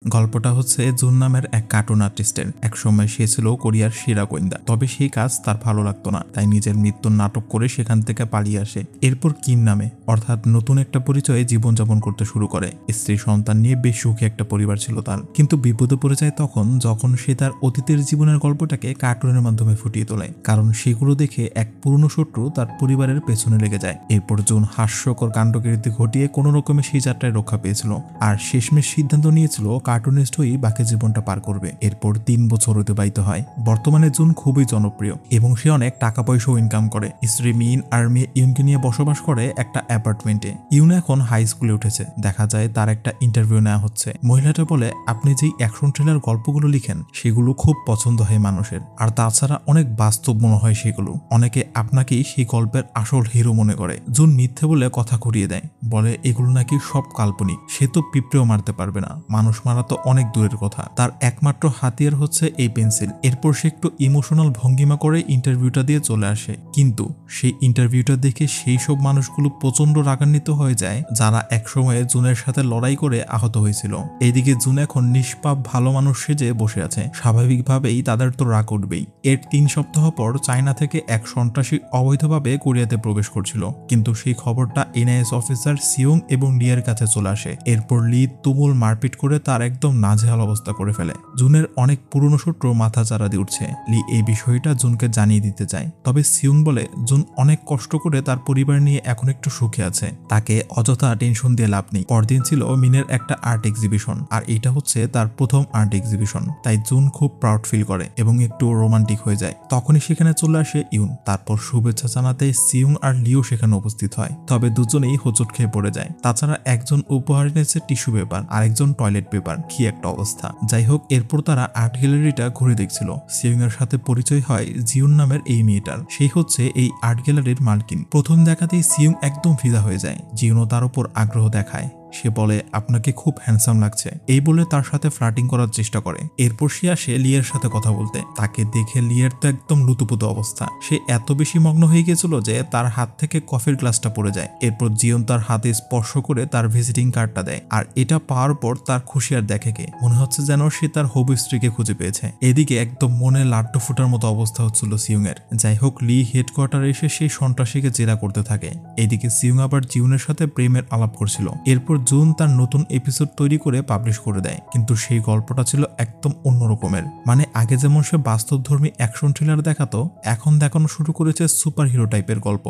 গল্পটা হচ্ছে জুন নামের এক কার্টুন আর্টিস্টের। একসময় সে ছিল কোরিয়ার সেরা গোয়েন্দা, তবে সেই কাজ তার ভালো লাগতো না, তাই নিজের মৃত্যুর নাটক করে সেখান থেকে পালিয়ে আসে। এরপর কিম নামে অর্থাৎ নতুন একটা পরিচয়ে জীবনযাপন করতে শুরু করে। স্ত্রী সন্তান নিয়ে বেশ সুখী একটা পরিবার ছিল তার, কিন্তু বিপদে পড়ে যায় যখন সে তার অতীতের জীবনের গল্পটাকে কার্টুনের মাধ্যমে ফুটিয়ে তোলে, কারণ সেগুলো দেখে এক পুরনো শত্রু তার পরিবারের পেছনে লেগে যায়। এরপর জুন হাস্যকর কাণ্ডকীর্তি ঘটিয়ে কোনো রকমের সেই যাত্রায় রক্ষা পেয়েছিল, আর শেষমেশ সিদ্ধান্ত নিয়েছিল কার্টুনিস্ট হয়েই বাকি জীবনটা পার করবে। এরপর 3 বছর অতিবাহিত হয়। বর্তমানে জুন খুবই জনপ্রিয় এবং সে অনেক টাকা পয়সাও ইনকাম করে। স্ত্রী মিন আর মেয়ে ইউনকে নিয়ে বসবাস করে একটা অ্যাপার্টমেন্টে। ইউন এখন হাই স্কুলে উঠেছে। দেখা যায় তার একটা ইন্টারভিউ নেওয়া হচ্ছে। মহিলাটা বলে, আপনি যেই অ্যাকশন থ্রিলার গল্পগুলো লিখেন সেগুলো খুব পছন্দ হয় মানুষের, আর তাছাড়া অনেক বাস্তব মনে হয় সেগুলো। অনেকে আপনাকেই সেই গল্পের আসল হিরো মনে করে। জুন মিথ্যে বলে কথা ঘুরিয়ে দেয়, বলে এগুলো নাকি সব কাল্পনিক। সে তো পিঁপড়েও মারতে পারবে না, মানুষ মারা তো অনেক দূরের কথা। তার একমাত্র হাতিয়ার হচ্ছে এই পেন্সিল। এরপর সে একটু ইমোশনাল ভঙ্গিমা করে ইন্টারভিউটা দিয়ে চলে আসে, কিন্তু সেই ইন্টারভিউটা দেখে সেই সব মানুষগুলো প্রচন্ড রাগান্বিত হয়ে যায় যারা একসময়ে জুনের সাথে লড়াই করে আহত হয়েছিল। এইদিকে জুন এখন নিষ্পাপ ভালো মানুষ সেজে বসে আছে। স্বাভাবিকভাবেই তাদের তো রাগ উঠবেই। এর 3 সপ্তাহ পর চায়না থেকে এক সন্ত্রাসী অবৈধভাবে কোরিয়াতে প্রবেশ করছিল, কিন্তু সেই খবরটা এনআইএস অফিসার সিউং এবং লিয়ের কাছে চলে আসে। এরপর লি তুমুল মারপিট করে তার একদম নাজেহাল অবস্থা করে ফেলে। জুনের অনেক পুরনো শত্রু মাথা চারা দিয়ে উঠছে। লি এই বিষয়টা জুনকে জানিয়ে দিতে চায়, তবে সিউং বলে জুন অনেক কষ্ট করে তার পরিবার নিয়ে এখন একটু সুখে আছে, তাকে অযথা টেনশন দিয়ে লাভ নেই। পরদিন ছিল মিনের একটা আর্ট এক্সিবিশন, আর এটা হচ্ছে তার প্রথম আর্ট এক্সিবিশন, তাই জুন খুব প্রাউড ফিল করে এবং একটু রোমান্টিক হয়ে যায়। তখনই সেখানে চলে আসে ইউন। তারপর শুভেচ্ছা জানাতে সিউং আর লিও সেখানে উপস্থিত হয়, তবে দুজনেই হোঁচট খেয়ে পড়ে যায়। তাছাড়া একজন উপহার এনেছে টিস্যু পেপার, আরেকজন টয়লেট পেপার। কি একটা অবস্থা। যাই হোক, এরপর তারা আর্ট গ্যালারিটা ঘুরে দেখছিল। সিউং এর সাথে পরিচয় হয় জিউন নামের এই মেয়েটার। সেই হচ্ছে এই আর্ট গ্যালারির মালকিন। প্রথম দেখাতেই সিউং একদম ফিদা হয়ে যায়। জিউনও তার উপর আগ্রহ দেখায়। সে বলে, আপনাকে খুব হ্যান্ডসাম লাগছে। এই বলে তার সাথে ফ্লার্টিং করার চেষ্টা করে। এরপর সে আসে লিয়ের সাথে কথা বলতে। তাকে দেখে লিয়ের তো একদম লুতুপুতু অবস্থা। সে এত বেশি মগ্ন হয়ে গেছিল যে তার হাত থেকে কফির গ্লাসটা পড়ে যায়। এরপর জিয়ন তার হাতে স্পর্শ করে তার ভিজিটিং কার্ডটা দেয়, আর এটা পাওয়ার পর তার খুশি আর দেখে কে, মনে হচ্ছে যেন সে তার হবু স্ত্রীকে খুঁজে পেয়েছে। এদিকে একদম মনে লাড্ডু ফুটার মতো অবস্থা হচ্ছিল সিউং এর। যাই হোক, লি হেডকোয়ার্টারে এসে সেই সন্ত্রাসীকে জেরা করতে থাকে। এদিকে সিউং আবার জিউনের সাথে প্রেমের আলাপ করছিল। এরপর জুন তার নতুন এপিসোড তৈরি করে পাবলিশ করে দেয়, কিন্তু সেই গল্পটা ছিল একদম অন্য রকমের। মানে আগে যেমন সে বাস্তবধর্মী অ্যাকশন থ্রিলার দেখাতো, এখন দেখানো শুরু করেছে সুপার হিরো টাইপের গল্প।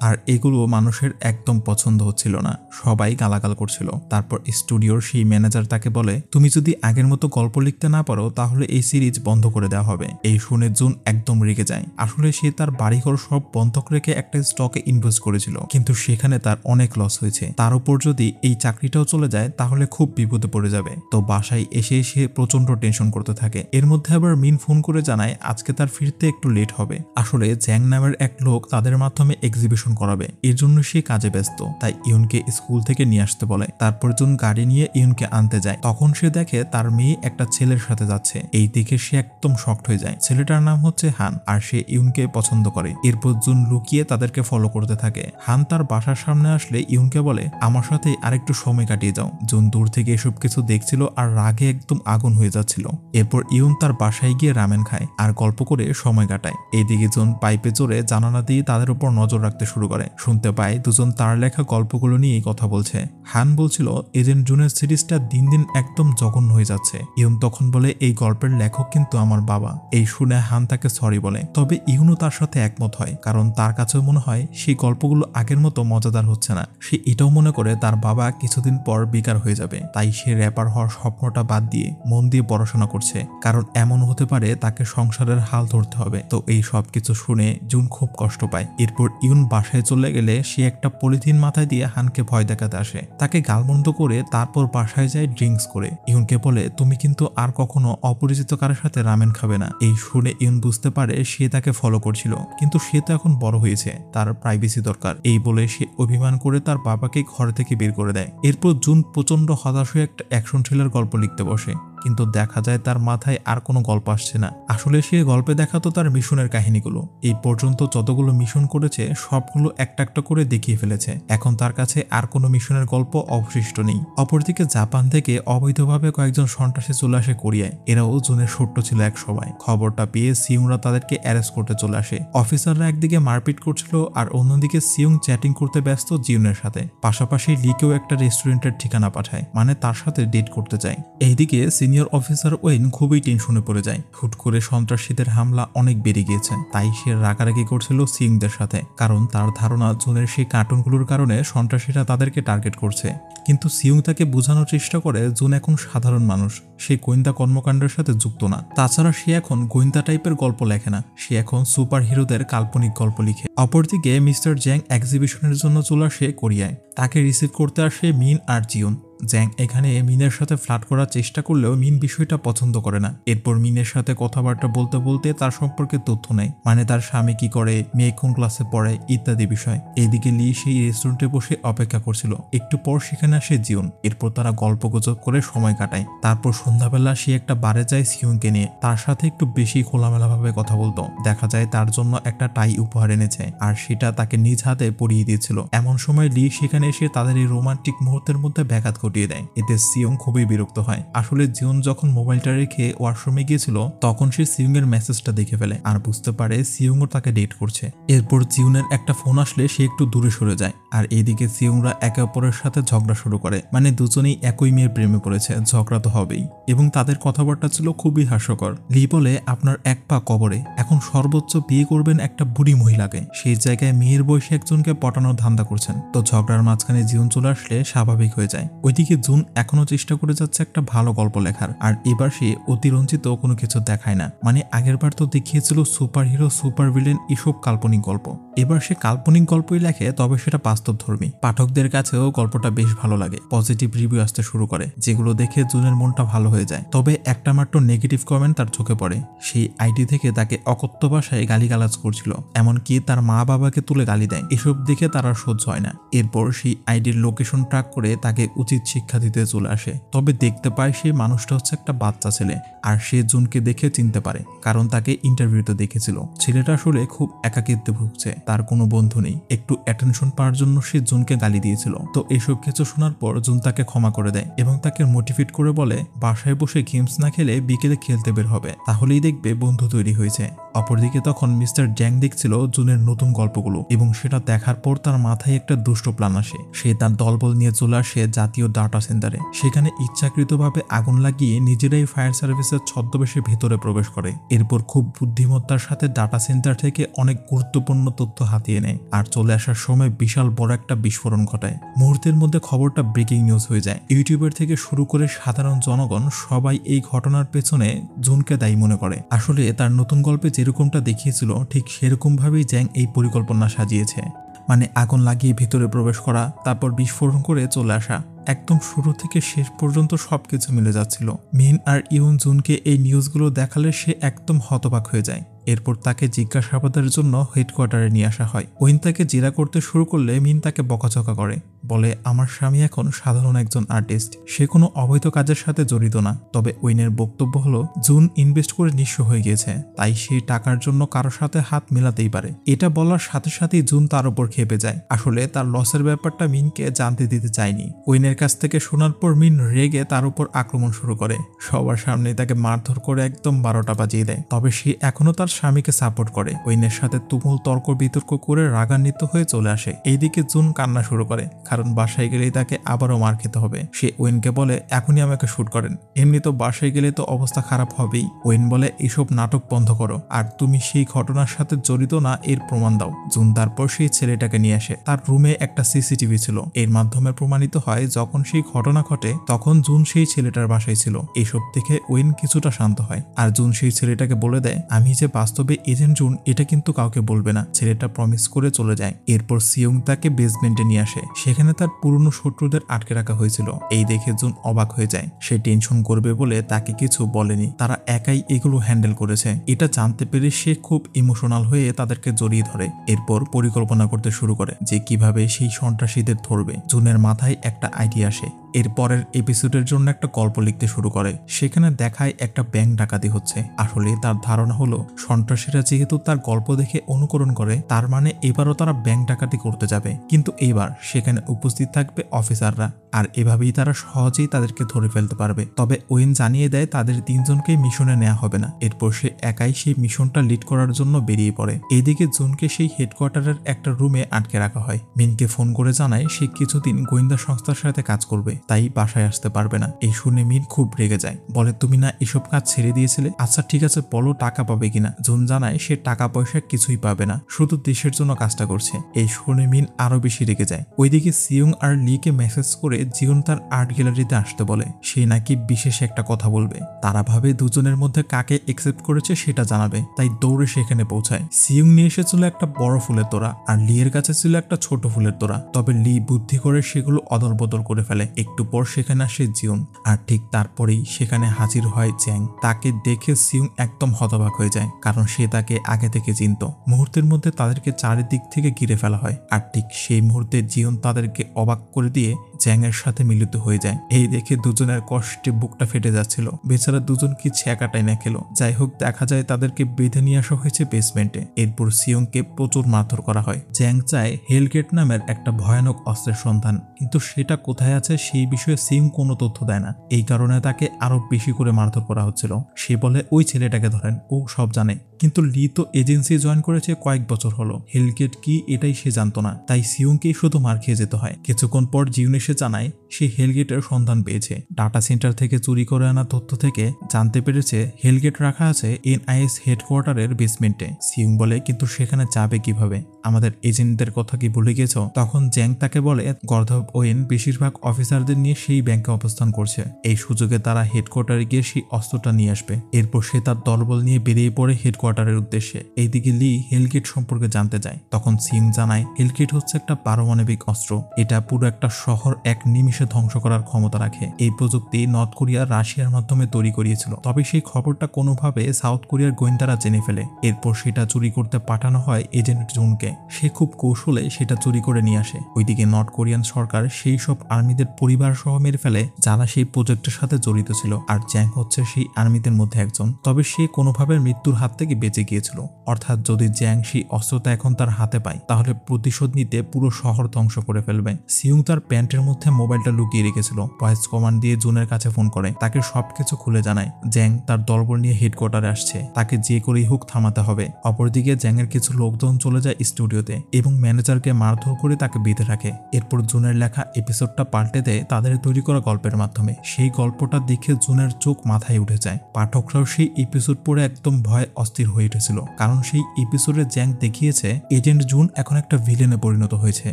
আর এগুলো মানুষের একদম পছন্দ হচ্ছিল না, সবাই গালাগাল করছিল। তারপর স্টুডিওর সেই ম্যানেজার তাকে বলে, তুমি যদি আগের মতো গল্প লিখতে না পারো তাহলে এই সিরিজ বন্ধ করে দেওয়া হবে। এই শুনে জুন একদম রেগে যায়। আসলে সে তার বাড়িঘর সব বন্ধক রেখে একটা স্টকে ইনভেস্ট করেছিল, কিন্তু সেখানে তার অনেক লস হয়েছে। তার উপর যদি এই চাকরিটাও চলে যায় তাহলে খুব বিপদে পড়ে যাবে। তো বাসায় এসে সে প্রচন্ড টেনশন করতে থাকে। এর মধ্যে আবার মিন ফোন করে জানায় আজকে তার ফিরতে একটু লেট হবে। আসলে জ্যাং নামের এক লোক তাদের মাধ্যমে এক্সিবিশন করাবে, এর জন্য সে কাজে ব্যস্ত, তাই ইউনকে স্কুল থেকে নিয়ে আসতে বলে। তারপর জুন গাড়ি নিয়ে ইউনকে আনতে যায়। তখন সে দেখে তার মেয়ে একটা ছেলের সাথে যাচ্ছে। এই দেখে সে একদম শকড হয়ে যায়। ছেলেটার নাম হচ্ছে হান, আর সে ইউনকে পছন্দ করে। এরপর জুন লুকিয়ে তাদেরকে ফলো করতে থাকে। হান তার বাসার সামনে আসলে ইউনকে বলে, আমার সাথে আরেকটু সময় কাটিয়ে যাও। জুন দূর থেকে এসব কিছু দেখছিল আর রাগে একদম আগুন হয়ে যাচ্ছিল। এরপর ইউন তার বাসায় গিয়ে রামেন খায় আর গল্প করে সময় কাটায়। এইদিকে জুন পাইপে চড়ে জানালা দিয়ে তাদের উপর নজর রাখতে শুরু করে। শুনতে পায় দুজন তার লেখা গল্পগুলো নিয়েই কথা বলছে। হান বলছিল এজেন্ট জুনের সিরিজটা দিন দিন একদম জঘন্য হয়ে যাচ্ছে। ইউন তখন বলে, এই গল্পের লেখক কিন্তু আমার বাবা। এই শুনে হান তাকে সরি বলে, তবে ইউনও তার সাথে একমত হয়, কারণ তার কাছেও মনে হয় সেই গল্পগুলো আগের মতো মজাদার হচ্ছে না। সে এটাও মনে করে তার বাবা কিছুদিন পর বেকার হয়ে যাবে, তাই সে র্যাপার হওয়ার স্বপ্নটা বাদ দিয়ে মন দিয়ে পড়াশোনা করছে, কারণ এমন হতে পারে তাকে সংসারের হাল ধরতে হবে। তো এই সব কিছু শুনে জুন খুব কষ্ট পায়। এরপর ইউন বাসায় চলে গেলে সে একটা পলিথিন মাথায় দিয়ে হানকে ভয় দেখাতে আসে। তাকে গালমন্দ করে তারপর বাসায় যায় ড্রিঙ্কস করে। ইউনকে বলে, তুমি কিন্তু আর কখনো অপরিচিত কারোর সাথে রামেন খাবে না। এই শুনে ইউন বুঝতে পারে সে তাকে ফলো করছিল, কিন্তু সে তো এখন বড় হয়েছে, তার প্রাইভেসি দরকার। এই বলে সে অভিমান করে তার বাবাকে ঘর থেকে বের করে দেয়। এরপর জুন প্রচন্ড হতাশ হয়ে একটা অ্যাকশন থ্রিলার গল্প লিখতে বসে। কিন্তু দেখা যায় তার মাথায় আর কোনো গল্প আসছে না। আসলে সে গল্পে দেখাতো তার মিশনের কাহিনীগুলো। এই পর্যন্ত যতগুলো মিশন করেছে সবগুলো একটা একটা করে দেখিয়ে ফেলেছে। এখন তার কাছে আর কোনো মিশনের গল্প অবশিষ্ট নেই। অপরদিকে জাপান থেকে অবৈধভাবে কয়েকজন সন্ত্রাসী চলে আসে কোরিয়ায়। এরাও জুনের শত্রু ছিল এক সময়। খবরটা পেয়ে সিউংরা তাদেরকে অ্যারেস্ট করতে চলে আসে। অফিসাররা একদিকে মারপিট করছিল আর অন্যদিকে সিউং চ্যাটিং করতে ব্যস্ত জিউনের সাথে। পাশাপাশি লিকেও একটা রেস্টুরেন্টের ঠিকানা পাঠায়, মানে তার সাথে ডেট করতে চায়। এইদিকে সিনিয়র অফিসার ওয়েন খুবই টেনশনে পড়ে যায়। হুট করে সন্ত্রাসীদের হামলা অনেক বেড়ে গিয়েছে, তাই সে রাগারাগি করছিল সিউংদের সাথে, কারণ তার ধারণা জুনের সেই কার্টুনগুলোর কারণে সন্ত্রাসীরা তাদেরকে টার্গেট করছে। কিন্তু সিউং তাকে বোঝানোর চেষ্টা করে জুন এখন সাধারণ মানুষ, সে গোয়েন্দা কর্মকাণ্ডের সাথে যুক্ত না। তাছাড়া সে এখন গোয়েন্দা টাইপের গল্প লেখে না, সে এখন সুপার হিরোদের কাল্পনিক গল্প লিখে। অপরদিকে মিস্টার জ্যাং এক্সিবিশনের জন্য চলে আসে কোরিয়ায়। তাকে রিসিভ করতে আসে মিন আর জিউন। জ্যাং এখানে মিনের সাথে ফ্লার্ট করার চেষ্টা করলেও মিন বিষয়টা পছন্দ করে না। এরপর মিনের সাথে কথাবার্তা বলতে বলতে তার সম্পর্কে তথ্য নেয়, মানে তার স্বামী কি করে, মেয়ে কোন ক্লাসে পড়ে ইত্যাদি বিষয়। এইদিকে লি সেই রেস্টুরেন্টে বসে অপেক্ষা করছিল। একটু পর সেখানে আসে জিউন। এরপর তারা গল্পগুজব করে সময় কাটায়। তারপর সন্ধ্যাবেলা সে একটা বারে যায় সিউংকে নিয়ে, তার সাথে একটু বেশি খোলামেলা ভাবে কথা বলতো। দেখা যায় তার জন্য একটা টাই উপহার এনেছে, আর সেটা তাকে নিজ হাতে পরিয়ে দিয়েছিল। এমন সময় লি সেখানে এসে তাদের এই রোমান্টিক মুহূর্তের মধ্যে ব্যাঘাত ঘটিয়ে দেয়। এতে সিউং খুবই বিরক্ত হয়। আসলে জিউন যখন মোবাইলটা রেখে ওয়াশরুমে গিয়েছিল তখন সে সিউং এর মেসেজটা দেখে ফেলে আর বুঝতে পারে সিউংও তাকে ডেট করছে। এরপর জিউনের একটা ফোন আসলে সে একটু দূরে সরে যায়, আর এইদিকে সিউংরা একে অপরের সাথে ঝগড়া শুরু করে। মানে দুজনেই একই মেয়ের প্রেমে পড়েছে, ঝগড়া তো হবেই। এবং তাদের কথাবার্তা ছিল খুবই হাস্যকর। লি বলে, আপনার এক পা কবরে, এখন সর্বোচ্চ বিয়ে করবেন একটা বুড়ি মহিলাকে, সেই জায়গায় মেয়ের বয়সে একজনকে পটানোর ধান্দা করছেন। তো ঝগড়ার মাঝখানে জিউন চলে আসলে স্বাভাবিক হয়ে যায়। ওইদিকে জুন এখনো চেষ্টা করে যাচ্ছে একটা ভালো গল্প লেখার, আর এবার সে অতিরঞ্জিত কোনো কিছু দেখায় না। মানে আগের বার তো দেখিয়েছিল সুপার হিরো সুপার ভিলেন এসব কাল্পনিক গল্প, এবার সে কাল্পনিক গল্পই লেখে, তবে সেটা বাস্তবধর্মী। পাঠকদের কাছেও গল্পটা বেশ ভালো লাগে, পজিটিভ রিভিউ আসতে শুরু করে, যেগুলো দেখে জুনের মনটা ভালো হয়ে যায়। তবে একটা মাত্র নেগেটিভ কমেন্ট তার চোখে পড়ে। সেই আইডি থেকে তাকে অকথ্য ভাষায় গালিগালাজ করছিল, এমনকি তার মা বাবাকে তুলে গালি দেয়। এসব দেখে তার আর সহ্য হয় না। এরপর সেই আইডির লোকেশন ট্র্যাক করে তাকে উচিত শিক্ষা দিতে চলে আসে। তবে দেখতে পায় সেই মানুষটা হচ্ছে একটা বাচ্চা ছেলে, আর সে জুনকে দেখে চিনতে পারে, কারণ তাকে ইন্টারভিউতে দেখেছিল। ছেলেটা আসলে খুব একাকিত্বে ভুগছে, তার কোনো বন্ধু নেই। একটু অ্যাটেনশন পাওয়ার জন্য সে জুনকে গালি দিয়েছিল। তো এসব কিছু শোনার পর জুন তাকে ক্ষমা করে দেয় এবং তাকে মোটিভেট করে বলে বাসায় বসে গেমস না খেলে বিকেলে খেলতে বের হবে, তাহলেই দেখবে বন্ধু তৈরি হয়েছে। অপরদিকে তখন মিস্টার জ্যাং দেখছিল জুনের নতুন গল্পগুলো, এবং সেটা দেখার পর তার মাথায় একটা দুষ্ট প্ল্যান আসে। সে তার দলবল নিয়ে চলে আসে জাতীয় ডাটা সেন্টারে। সেখানে ইচ্ছাকৃতভাবে আগুন লাগিয়ে নিজেরাই ফায়ার সার্ভিসের ছদ্মবেশে ভেতরে প্রবেশ করে। এরপর খুব বুদ্ধিমত্তার সাথে ডাটা সেন্টার থেকে অনেক গুরুত্বপূর্ণ তথ্য হাতিয়ে নেয়, আর চলে আসার সময় বিশাল বড় একটা বিস্ফোরণ ঘটায়। মুহূর্তের মধ্যে খবরটা ব্রেকিং নিউজ হয়ে যায়। ইউটিউবার থেকে শুরু করে সাধারণ জনগণ সবাই এই ঘটনার পেছনে জুনকে দায়ী মনে করে। আসলে তার নতুন গল্পে যেরকমটা দেখিয়েছিল ঠিক সেরকম ভাবেই জ্যাং এই পরিকল্পনা সাজিয়েছে। মানে আগুন লাগিয়ে ভিতরে প্রবেশ করা, তারপর বিস্ফোরণ করে চলে আসা, একদম শুরু থেকে শেষ পর্যন্ত সবকিছু মিলে যাচ্ছিল। মিন আর ইউন জুনকে এই নিউজগুলো দেখালে সে একদম হতবাক হয়ে যায়। এরপর তাকে জিজ্ঞাসাবাদের জন্য হেডকোয়ার্টারে নিয়ে আসা হয়। ওয়েন তাকে জেরা করতে শুরু করলে মিন তাকে বকাঝকা করে, বলে আমার স্বামী এখন সাধারণ একজন আর্টিস্ট, সে কোনো অবৈধ কাজের সাথে জড়িত না। তবে ওয়েনের বক্তব্য হলো জুন ইনভেস্ট করে নিঃস্ব হয়ে গিয়েছে, তাই সেই টাকার জন্য কারোর সাথে হাত মেলাতেই পারে। এটা বলার সাথে সাথেই জুন তার উপর খেপে যায়। আসলে তার লসের ব্যাপারটা মিনকে জানতে দিতে চায়নি। ওয়েনের কাছ থেকে শোনার পর মিন রেগে তার উপর আক্রমণ শুরু করে, সবার সামনে তাকে মারধর করে একদম 12টা বাজিয়ে দেয়। তবে সে এখনো তার স্বামীকে সাপোর্ট করে। ওয়েনের সাথে তুমুল তর্ক বিতর্ক করে রাগান্বিত হয়ে চলে আসে। এইদিকে জুন কান্না শুরু করে, কারণ বাসায় গেলেই তাকে আবারও মার খেতে হবে। সে ওয়েনকে বলে এখনই আমাকে শুট করেন, এমনি তো বাসায় গেলে তো অবস্থা খারাপ হবেই। ওয়েন বলে এসব নাটক বন্ধ করো, আর তুমি সেই ঘটনার সাথে জড়িত না এর প্রমাণ দাও। জুন তারপর সেই ছেলেটাকে নিয়ে আসে। তার রুমে একটা সিসিটিভি ছিল, এর মাধ্যমে প্রমাণিত হয় যখন সেই ঘটনা ঘটে তখন জুন সেই ছেলেটার বাসায় ছিল। এইসব দেখে ওয়েন কিছুটা শান্ত হয়, আর জুন সেই ছেলেটাকে বলে দেয় আমি যে বাস্তবে এজেন্ট জুন এটা কিন্তু কাউকে বলবে না। ছেলেটা প্রমিস করে চলে যায়। এরপর সিয়ং তাকে বেসমেন্টে নিয়ে আসে, সেখানে তার পুরনো শত্রুদের আটকে রাখা হয়েছিল। এই দেখে জুন অবাক হয়ে যায়। সে টেনশন করবে বলে তাকে কিছু বলেনি, তারা একাই এগুলো হ্যান্ডেল করেছে। এটা জানতে পেরে সে খুব ইমোশনাল হয়ে তাদেরকে জড়িয়ে ধরে। এরপর পরিকল্পনা করতে শুরু করে যে কিভাবে সেই সন্ত্রাসীদের ধরবে। জুনের মাথায় একটা আইডিয়া আসে, এর পরের এপিসোডের জন্য একটা গল্প লিখতে শুরু করে। সেখানে দেখায় একটা ব্যাংক ডাকাতি হচ্ছে। আসলে তার ধারণা হলো সন্ত্রাসীরা যেহেতু তার গল্প দেখে অনুকরণ করে, তার মানে এবারও তারা ব্যাংক ডাকাতি করতে যাবে, কিন্তু এবার সেখানে উপস্থিত থাকবে অফিসাররা, আর এভাবেই তারা সহজেই তাদেরকে ধরে ফেলতে পারবে। তবে ওয়েন জানিয়ে দেয় তাদের 3 জনকেই মিশনে নেওয়া হবে না। এরপর সে একাই সেই মিশনটা লিড করার জন্য বেরিয়ে পড়ে। এদিকে জুনকে সেই হেডকোয়ার্টারের একটা রুমে আটকে রাখা হয়। মিনকে ফোন করে জানায় সে কিছুদিন গোয়েন্দা সংস্থার সাথে কাজ করবে, তাই বাসায় আসতে পারবে না। এই শুনে মিন খুব রেগে যায়, বলে তুমি না এসব কাজ ছেড়ে দিয়েছিলে? আচ্ছা ঠিক আছে বলো টাকা পাবে কিনা। জুন জানায় সে টাকা পয়সা কিছুই পাবে না, শুধু দেশের জন্য কাজটা করছে। এই শুনে মিন আরো বেশি রেগে যায়। ওইদিকে সিয়ং আর লিকে মেসেজ করে জিউন তার আর্ট গ্যালারিতে আসতে বলে। সে নাকি বিশেষ একটা কথা বলবে। তারা ভাবে দুজনের মধ্যে কাকে একসেপ্ট করেছে সেটা জানাবে, তাই দৌড়ে সেখানে পৌঁছায়। সিয়ং নিয়ে এসেছিল একটা বড় ফুলের তোড়া, আর লি এর কাছে ছিল একটা ছোট ফুলের তোড়া। তবে লি বুদ্ধি করে সেগুলো অদল বদল করে ফেলে। একটু পর সেখানে আসে জিউন, আর ঠিক তারপরেই সেখানে হাজির হয় জ্যাং। তাকে দেখে সিয়ং একদম হতবাক হয়ে যায়, কারণ সে তাকে আগে থেকে চিনত। মুহূর্তের মধ্যে তাদেরকে চারিদিক থেকে ঘিরে ফেলা হয়, আর ঠিক সেই মুহূর্তে জিউন তাদেরকে অবাক করে দিয়ে জ্যাং এর সাথে মিলিত হয়ে যায়। এই দেখে দুজনের কষ্টে বুকটা ফেটে যাচ্ছিল। বেচারা দুজন কি ছ্যাঁকাটাই না খেলো। যাই হোক, দেখা যায় তাদেরকে বেঁধে নিয়ে আসা হয়েছে বেসমেন্টে। এরপর সিয়ংকে প্রচুর মারধর করা হয়। জ্যাং চায় হেলগেট নামের একটা ভয়ানক অস্ত্রের সন্ধান, কিন্তু সেটা কোথায় আছে সেই বিষয়ে সিয়ং কোনো তথ্য দেয় না। এই কারণে তাকে আরো বেশি করে মারধর করা হচ্ছিল। সে বলে ওই ছেলেটাকে ধরেন, ও সব জানে। কিন্তু লি তো এজেন্সি জয়েন করেছে কয়েক বছর হলো, হেলগেট কি এটাই সে জানতো না। তাই সিয়ংকেই শুধু মার খেয়ে যেতে হয়। কিছুক্ষণ পর জিউন এসে জানায় সে হেলগেটের সন্ধান পেয়েছে। ডাটা সেন্টার থেকে চুরি করে আনা তথ্য থেকে জানতে পেরেছে হেলগেট রাখা আছে NIS হেডকোয়ার্টারের বেসমেন্টে। সিয়ং বলে কিন্তু সেখানে যাবে কিভাবে? আমাদের এজেন্টদের কথা কি ভুলে গেছ? তখন জ্যাং তাকে বলে গর্ধব ওয়েন বেশিরভাগ অফিসারদের নিয়ে সেই ব্যাংকে অবস্থান করছে। এই সুযোগে তারা হেডকোয়ার্টারে গিয়ে সেই অস্ত্রটা নিয়ে আসবে। এরপর সে তার দলবল নিয়ে বেরিয়ে পড়ে হেডকোয়ার্টারের উদ্দেশ্যে। এইদিকে লি হেলগেট সম্পর্কে জানতে যায়। তখন সিং জানায় হেলগেট হচ্ছে একটা পারমাণবিক অস্ত্র। এটা পুরো একটা শহর এক নিমিষে ধ্বংস করার ক্ষমতা রাখে। এই প্রযুক্তি নর্থ কোরিয়া রাশিয়ার মাধ্যমে তৈরি করিয়েছিল। তবে সেই খবরটা কোনোভাবে সাউথ কোরিয়ার গোয়েন্দারা জেনে ফেলে। এরপর সেটা চুরি করতে পাঠানো হয় এজেন্ট জুনকে। সে খুব কৌশলে সেটা চুরি করে নিয়ে আসে। ওইদিকে নর্থ কোরিয়ান সরকার সেই সব আর্মিদের পরিবার সহ মেরে ফেলে যারা সেই প্রজেক্টের সাথে জড়িত ছিল। আর জ্যাং হচ্ছে সেই আর্মিদের মধ্যে একজন। তবে সে কোনোভাবে মৃত্যুর হাত থেকে বেঁচে গিয়েছিল। অর্থাৎ যদি জ্যাং সেই অস্ত্রটা এখন তার হাতে পায়, তাহলে প্রতিশোধ নিতে পুরো শহর ধ্বংস করে ফেলবে। সিয়ং তার প্যান্টের মধ্যে মোবাইলটা লুকিয়ে রেখেছিল। ভয়েস কমান্ড দিয়ে জুনের কাছে ফোন করে, তাকে সবকিছু খুলে জানায়। জ্যাং তার দলবল নিয়ে হেডকোয়ার্টারে আসছে, তাকে যে করেই হোক থামাতে হবে। অপরদিকে জ্যাং এর কিছু লোকজন চলে যায় স্টুডিওতে এবং ম্যানেজারকে মারধর করে তাকে বেঁধে রাখে। এরপর জুনের লেখা এপিসোডটা পাল্টে দেয় তাদের তৈরি করা গল্পের মাধ্যমে। সেই গল্পটা দেখে জুনের চোখ মাথায় উঠে যায়। পাঠকরাও সেই এপিসোড পড়ে একদম ভয় অস্থির হয়ে উঠেছিল, কারণ সেই এপিসোডে জ্যাং দেখিয়েছে এজেন্ট জুন এখন একটা ভিলেনে পরিণত হয়েছে,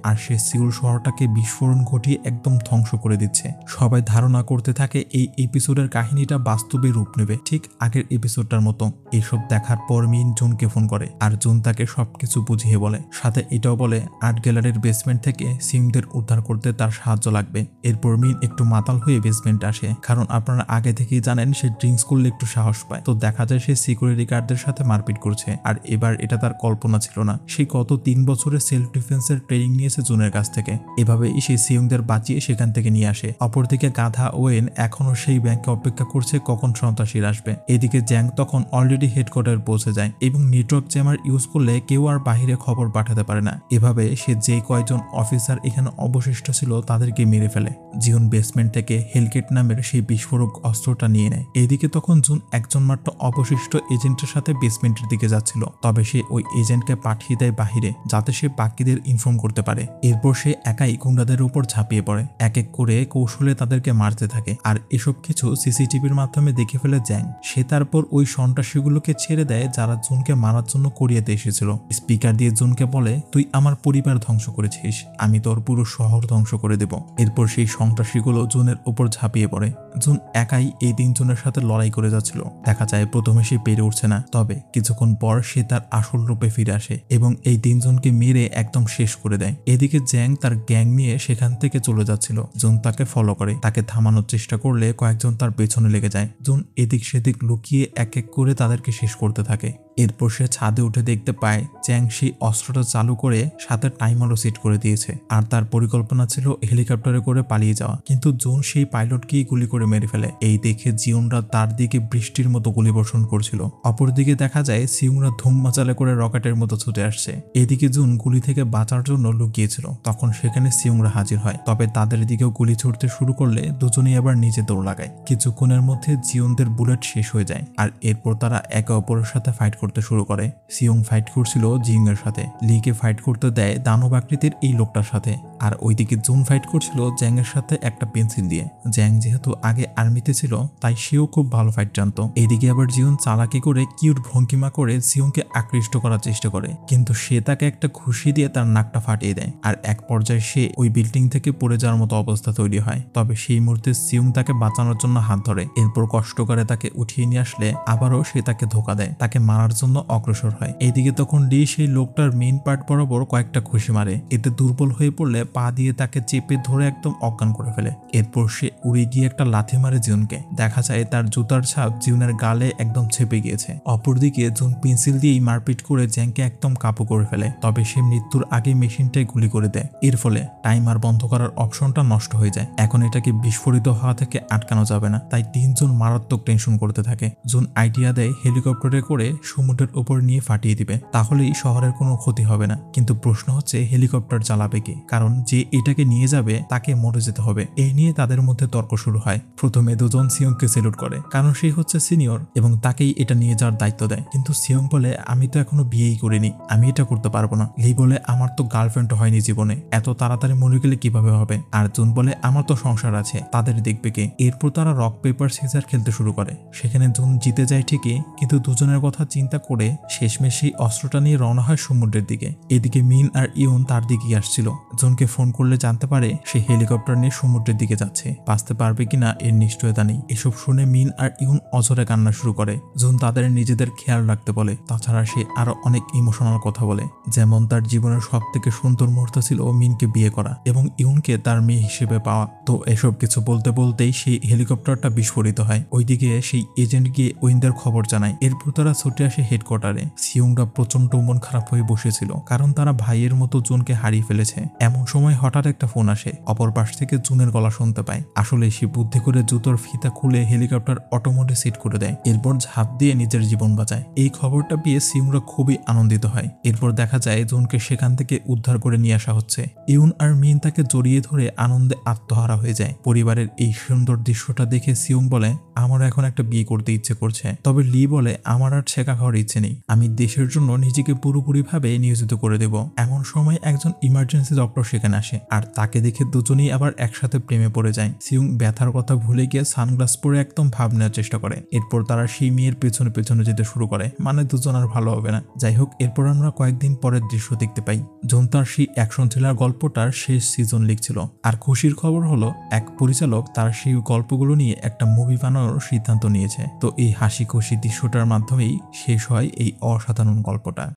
আর সে সিউল শহরটাকে বিস্ফোরণ ঘটিয়ে একদম ধ্বংস করে দিচ্ছে। সবাই ধারণা করতে থাকে এই এপিসোডের কাহিনীটা বাস্তবে রূপ নেবে, ঠিক আগের এপিসোডটার মতো। এইসব দেখার পর মিন জুনকে ফোন করে, আর জুন তাকে সবকিছু বুঝিয়ে বলে। সাথে এটাও বলে আর্ট গ্যালারির বেসমেন্ট থেকে সিংদের উদ্ধার করতে তার সাহায্য লাগবে। এরপর মিন একটু মাতাল হয়ে বেসমেন্টে আসে, কারণ আপনারা আগে থেকেই জানেন সে ড্রিঙ্কস করলে একটু সাহস পায়। তো দেখা যায় সে সিকিউরিটি গার্ডদের সাথে মারপিট করছে। আর এবার এটা তার কল্পনা ছিল না, সে গত 3 বছরে সেলফ ডিফেন্সের ট্রেনিং নিয়েছে জুনের কাছ থেকে। এভাবেই সে সিয়ংদের বাঁচিয়ে সেখান থেকে নিয়ে আসে। অপরদিকে গাধা ওয়েন এখনো সেই ব্যাংকে অপেক্ষা করছে কখন সন্ত্রাসীরা আসবে। এদিকে জ্যাং তখন অলরেডি হেডকোয়ার্টারে পৌঁছে যায় এবং নেটওয়ার্ক জ্যামার ইউজ করলে কেউ আর বাহিরে খবর পাঠাতে পারে না। এভাবে সে যে কয়জন অফিসার এখানে অবশিষ্ট ছিল তাদেরকে মেরে ফেলে। জিউন বেসমেন্ট থেকে হেলগেট নামের সেই বিস্ফোরক অস্ত্রটা নিয়ে নেয়। এদিকে তখন জুন একজন মাত্র অবশিষ্ট এজেন্টের সাথে বেসমেন্টের দিকে যাচ্ছিল। তবে সে ওই এজেন্টকে পাঠিয়ে দেয় বাহিরে, যাতে সে বাকিদের ইনফর্ম করতে পারে। এরপর সে একাই গুন্ডাদের উপর ঝাঁপিয়ে পড়ে, এক এক করে কৌশলে তাদেরকে মারতে থাকে। আর এসব কিছু সিসিটিভির মাধ্যমে দেখে ফেলে জ্যাং। সে তারপর ওই সন্ত্রাসীগুলোকে ছেড়ে দেয় যারা জুনকে মারার জন্য কোরিয়াতে এসেছিল। স্পিকার দিয়ে জুনকে বলে, তুই আমার পরিবার ধ্বংস করেছিস, আমি তোর পুরো শহর ধ্বংস করে দেব। এরপর সেই সন্ত্রাসীগুলো জুনের উপর ঝাঁপিয়ে পড়ে। জুন একাই এই 3 জনের সাথে লড়াই করে যাচ্ছিল। দেখা যায় প্রথমে সে পেরে উঠছে না, তবে কিছুক্ষণ পর সে তার আসল রূপে ফিরে আসে এবং এই 3 জনকে মেরে একদম শেষ করে দেয়। এদিকে জ্যাং তার গ্যাং নিয়ে সেখান থেকে চলে যাচ্ছিল। জুন তাকে ফলো করে, তাকে থামানোর চেষ্টা করলে কয়েকজন তার পেছনে লেগে যায়। জুন এদিক সেদিক লুকিয়ে এক এক করে তাদেরকে শেষ করতে থাকে। এরপর সে ছাদে উঠে দেখতে পায় চ্যাং সেই অস্ত্রটা চালু করে সাথে টাইমারও সেট করে দিয়েছে। আর তার পরিকল্পনা ছিল হেলিকপ্টারে করে পালিয়ে যাওয়া, কিন্তু জুন সেই পাইলটকেই গুলি করে মেরে ফেলে। এই দেখে জিউনরা তার দিকে বৃষ্টির মতো গুলিবর্ষণ করছিল। অপরদিকে দেখা যায় সিউংরা ধুম মাচালে করে রকেটের মতো ছুটে আসছে। এদিকে জুন গুলি থেকে বাঁচার জন্য লুকিয়েছিল। তখন সেখানে সিউংরা হাজির হয়, তবে তাদের দিকেও গুলি ছুটতে শুরু করলে দুজনেই আবার নিজে দৌড় লাগায়। কিছুক্ষণের মধ্যে জিউনদের বুলেট শেষ হয়ে যায়, আর এরপর তারা একে অপরের সাথে ফাইট করতে শুরু করে। সিউং ফাইট করছিল জিং এর সাথে, লিকে ফাইট করতে দেয় দানব আকৃতির এই লোকটার সাথে, আর ওইদিকে জুন ফাইট করছিল জ্যাং এর সাথে একটা পেন্সিল দিয়ে। জ্যাং যেহেতু আগে আর্মিতে ছিল তাই সেও খুব ভালো ফাইট জানতো। এদিকে আবার জিউন চালাকি করে কিউট ভঙ্গিমা করে সিউংকে আকৃষ্ট করার চেষ্টা করে, কিন্তু সে তাকে একটা ঘুষি দিয়ে তার নাকটা ফাটিয়ে দেয়। আর এক পর্যায়ে সে ওই বিল্ডিং থেকে পড়ে যাওয়ার মতো অবস্থা তৈরি হয়। তবে সেই মুহূর্তে সিউং তাকে বাঁচানোর জন্য হাত ধরে, এরপর কষ্ট করে তাকে উঠিয়ে নিয়ে আসলে আবারও সে তাকে ধোকা দেয়, তাকে মারার জন্য অগ্রসর হয়। এইদিকে তখন লি সেই লোকটার মেইন পার্ট বরাবর কয়েকটা ঘুষি মারে, এতে দুর্বল হয়ে পড়লে পা দিয়ে তাকে চেপে ধরে একদম অজ্ঞান করে ফেলে। এরপর সে উড়ে গিয়ে একটা লাথি মারে জিউনকে। দেখা যায় তার জুতার ছাপ জিউনের গালে একদম ছেপে গিয়েছে। অপরদিকে জুন পেন্সিল দিয়েই মারপিট করে জ্যাংকে একদম কাবু করে ফেলে, তবে সে মৃত্যুর আগে মেশিনটাই গুলি করে দেয়। এর ফলে টাইমার বন্ধ করার অপশনটা নষ্ট হয়ে যায়। এখন এটাকে বিস্ফোরিত হওয়া থেকে আটকানো যাবে না, তাই তিনজন মারাত্মক টেনশন করতে থাকে। জুন আইডিয়া দেয় হেলিকপ্টারে করে সমুদ্রের উপর নিয়ে ফাটিয়ে দিবে, তাহলেই শহরের কোনো ক্ষতি হবে না। কিন্তু প্রশ্ন হচ্ছে হেলিকপ্টার চালাবে কে, কারণ যে এটাকে নিয়ে যাবে তাকে মরে যেতে হবে। এই নিয়ে তাদের মধ্যে তর্ক শুরু হয়। প্রথমে দুজন সিয়ংকে সেলুট করে, কারণ সে হচ্ছে সিনিয়র এবং তাকেই এটা নিয়ে যাওয়ার দায়িত্ব দেয়। কিন্তু সিয়ং বলে আমি তো এখনো বিয়েই করিনি, আমি এটা করতে পারবো না। লি বলে আমার তো গার্লফ্রেন্ড হয়নি জীবনে, এত তাড়াতাড়ি মরে গেলে কিভাবে হবে। আর জুন বলে আমার তো সংসার আছে, তাদের দেখবে কে। এরপর তারা রক পেপার সিজার খেলতে শুরু করে। সেখানে জুন জিতে যায় ঠিকই, কিন্তু দুজনের কথা চিন্তা করে শেষমেশ সেই অস্ত্রটা নিয়ে রওনা হয় সমুদ্রের দিকে। এদিকে মিন আর ইউন তার দিকেই আসছিল। জুনকে ফোন করলে জানতে পারে সে হেলিকপ্টার নিয়ে সমুদ্রের দিকে যাচ্ছে, বাঁচতে পারবে কিনা এর নিশ্চয়তা নেই। এসব শুনে মিন আর ইউন অঝরে কান্না শুরু করে। জুন তাদের নিজেদের খেয়াল রাখতে বলে। তাছাড়া সে আরো অনেক ইমোশনাল কথা বলে, যেমন তার জীবনের সব থেকে সুন্দর মুহূর্ত ছিল মিনকে বিয়ে করা এবং ইউনকে তার মেয়ে হিসেবে পাওয়া। তো এসব কিছু বলতে বলতেই সেই হেলিকপ্টারটা বিস্ফোরিত হয়। ওইদিকে সেই এজেন্ট গিয়ে ওয়েনদের খবর জানায়। এরপর তারা ছুটে আসে হেডকোয়ার্টারে। সিউংরা প্রচন্ড মন খারাপ হয়ে বসেছিল, কারণ তারা ভাইয়ের মতো জুনকে হারিয়ে ফেলেছে। এমন সময় হঠাৎ একটা ফোন আসে। অপর পাশ থেকে জুনের গলা শুনতে পায়। আসলে সে বুদ্ধি করে জুতোর ফিতা খুলে হেলিকপ্টার অটোমোডে সেট করে দেয়, এরপর ঝাঁপ দিয়ে নিজের জীবন বাঁচায়। এই খবরটা পেয়ে সিউংরা খুবই আনন্দিত হয়। এরপর দেখা যায় জুনকে সেখান থেকে উদ্ধার করে নিয়ে আসা হচ্ছে। ইউন আর মিন তাকে জড়িয়ে ধরে আনন্দে আত্মহারা হয়ে যায়। পরিবারের এই সুন্দর দৃশ্যটা দেখে সিউং বলে আমার এখন একটা বিয়ে করতে ইচ্ছে করছে। তবে লি বলে আমার আর ছেঁকা খাওয়ার ইচ্ছে নেই, আমি দেশের জন্য নিজেকে পুরোপুরিভাবে নিয়োজিত করে দেব। এমন সময় একজন ইমার্জেন্সি ডক্টর সেখানে আসে, আর তাকে দেখে দুজনেই আবার একসাথে প্রেমে পড়ে যায়। সিউং ব্যথার কথা ভুলে গিয়ে সানগ্লাস পরে একদম ভাব নেওয়ার চেষ্টা করে। এরপর তারা সেই মেয়ের পেছনে পেছনে যেতে শুরু করে, মানে দুজন আর ভালো হবে না। যাই হোক, এরপর আমরা কয়েকদিন পরের দৃশ্য দেখতে পাই। জুন তার সেই অ্যাকশন থ্রিলার গল্পটার শেষ সিজন লিখছিল, আর খুশির খবর হলো এক পরিচালক তার সেই গল্পগুলো নিয়ে একটা মুভি বানানোর সিদ্ধান্ত নিয়েছে। তো এই হাসি খুশি দৃশ্যটার মাধ্যমেই শেষ হয় এই অসাধারণ গল্পটা।